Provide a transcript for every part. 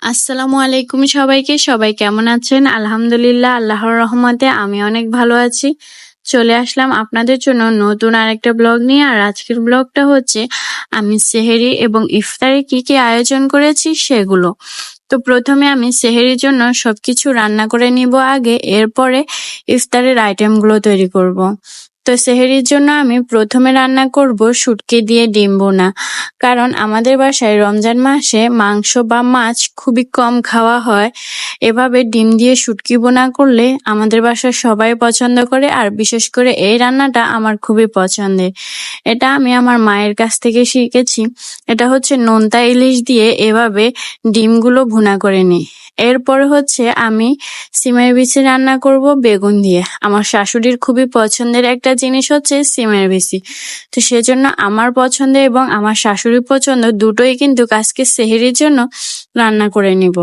আসসালামু আলাইকুম সবাইকে। সবাই কেমন আছেন? আলহামদুলিল্লাহ, আল্লাহর রহমতে আমি অনেক ভালো আছি। চলে আসলাম আপনাদের জন্য নতুন আরেকটা ব্লগ নিয়ে। আর আজকের ব্লগটা হচ্ছে আমি সেহেরি এবং ইফতারে কি কি আয়োজন করেছি সেগুলো। তো প্রথমে আমি সেহেরির জন্য সবকিছু রান্না করে নিব আগে, এরপরে ইফতারের আইটেমগুলো তৈরি করব। তো সেহেরির জন্য আমি প্রথমে রান্না করব শুটকি দিয়ে ডিম বোনা। কারণ আমাদের বাসায় রমজান মাসে মাংস বা মাছ খুবই কম খাওয়া হয়। এভাবে ডিম দিয়ে শুটকি বোনা করলে আমাদের বাসায় সবাই পছন্দ করে, আর বিশেষ করে এই রান্নাটা আমার খুবই পছন্দের। এটা আমি আমার মায়ের কাছ থেকে শিখেছি। এটা হচ্ছে নোনতা ইলিশ দিয়ে এভাবে ডিমগুলো ভুনা করে নিই। এরপর হচ্ছে আমি সিমের বিচি রান্না করব বেগুন দিয়ে। আমার শাশুড়ির খুবই পছন্দের একটা জিনিস হচ্ছে সিমের বিচি। তো সেজন্য আমার পছন্দ এবং আমার শাশুড়ির পছন্দ দুটোই কিন্তু আজকে সেহরির জন্য রান্না করে নিব।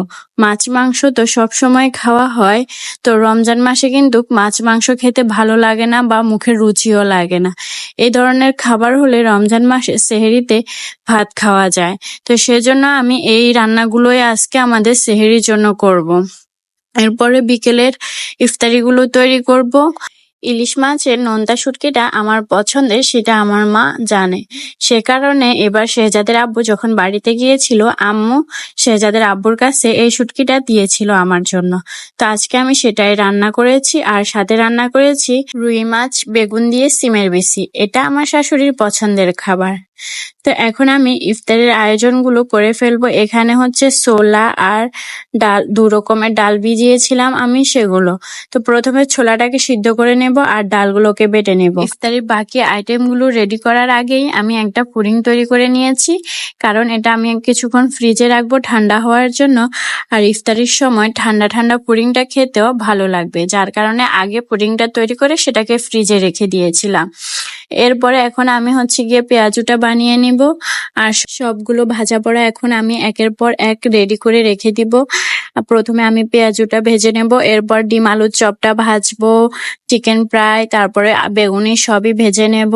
মাছ মাংস তো সব সময় খাওয়া হয়, তো রমজান মাসে কিন্তু মাছ মাংস খেতে ভালো লাগে না বা মুখের রুচিও লাগে না। এই ধরনের খাবার হলে রমজান মাসে সেহরিতে ভাত খাওয়া যায়। তো সেজন্য আমি এই রান্নাগুলোই আজকে আমাদের সেহরির জন্য করব। এরপরে বিকেলের ইফতারিগুলো তৈরি করব। ইলিশ মাছের নোনতা শুটকিটা আমার পছন্দের, সেটা আমার মা জানে। সে কারণে এবার শেহজাদের আব্বু যখন বাড়িতে গিয়েছিল, আম্মু শেহজাদের আব্বুর কাছে এই শুটকিটা দিয়েছিল আমার জন্য। তো আজকে আমি সেটাই রান্না করেছি, আর সাথে রান্না করেছি রুই মাছ বেগুন দিয়ে সিমের বিচি। এটা আমার শাশুড়ির পছন্দের খাবার। তো এখন আমি ইফতারের আয়োজনগুলো করে ফেলবো। এখানে হচ্ছে ছোলা আর ডাল, দু রকমের ডাল ভিজিয়েছিলাম আমি সেগুলো। তো প্রথমে ছোলাটাকে সিদ্ধ করে নেব আর ডালগুলোকে বেটে নেব। ইফতারির বাকি আইটেমগুলো রেডি করার আগেই আমি একটা পুডিং তৈরি করে নিয়েছি, কারণ এটা আমি কিছুক্ষণ ফ্রিজে রাখবো ঠান্ডা হওয়ার জন্য। আর ইফতারির সময় ঠান্ডা ঠান্ডা পুডিংটা খেতেও ভালো লাগবে, যার কারণে আগে পুডিংটা তৈরি করে সেটাকে ফ্রিজে রেখে দিয়েছিলাম। এরপরে এখন আমি হচ্ছে গিয়ে পেঁয়াজুটা বানিয়ে নিব। আর সবগুলো ভাজা পোড়া এখন আমি একের পর এক রেডি করে রেখে দিব। প্রথমে আমি পেঁয়াজুটা ভেজে নেব, এরপর ডিম আলুর চপটা ভাজবো, চিকেন ফ্রাই, তারপরে বেগুনি সবই ভেজে নেব।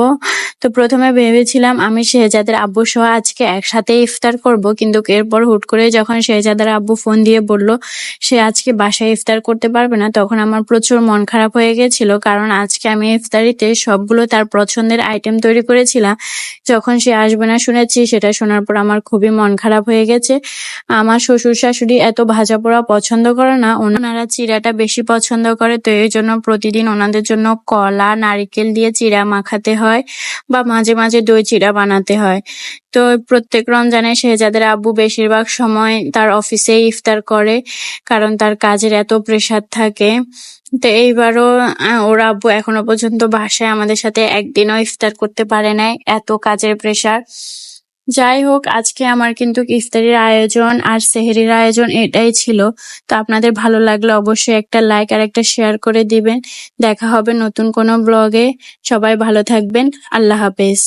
তো প্রথমে ভেবেছিলাম আমি শেহজাদের আব্বু সহ আজকে একসাথে ইফতার করব, কিন্তু এরপর হুট করে যখন শেহজাদের আব্বু ফোন দিয়ে বলল সে আজকে বাসায় ইফতার করতে পারবে না, তখন আমার প্রচুর মন খারাপ হয়ে গেছিল। কারণ আজকে আমি ইফতারিতে সবগুলো তার পছন্দের আইটেম তৈরি করেছিলাম। যখন সে আসবে না শুনেছি, সেটা শোনার পর আমার খুবই মন খারাপ হয়ে গেছে। আমার শ্বশুর শাশুড়ি এত ভাজা পোড়া পছন্দ করে না, ওনারা চিড়াটা বেশি পছন্দ করে। তো এই জন্য প্রতিদিন ওনাদের জন্য কলা নারিকেল দিয়ে চিড়া মাখাতে হয়, বা মাঝে মাঝে দই চিড়া বানাতে হয়। তো প্রত্যেক রমজানে শেহজাদের আব্বু বেশিরভাগ সময় তার অফিসে ইফতার করে, কারণ তার কাজের এত প্রেসার থাকে। তো এইবারও ওর আব্বু এখনো পর্যন্ত বাসায় আমাদের সাথে একদিনও ইফতার করতে পারে নাই, এত কাজের প্রেসার। যাই হোক, আজকে আমার কিন্তু ইফতারির আয়োজন আর সেহরির আয়োজন এটাই ছিল। তো আপনাদের ভালো লাগলে অবশ্যই একটা লাইক আর একটা শেয়ার করে দিবেন। দেখা হবে নতুন কোনো ব্লগে। সবাই ভালো থাকবেন। আল্লাহ হাফেজ।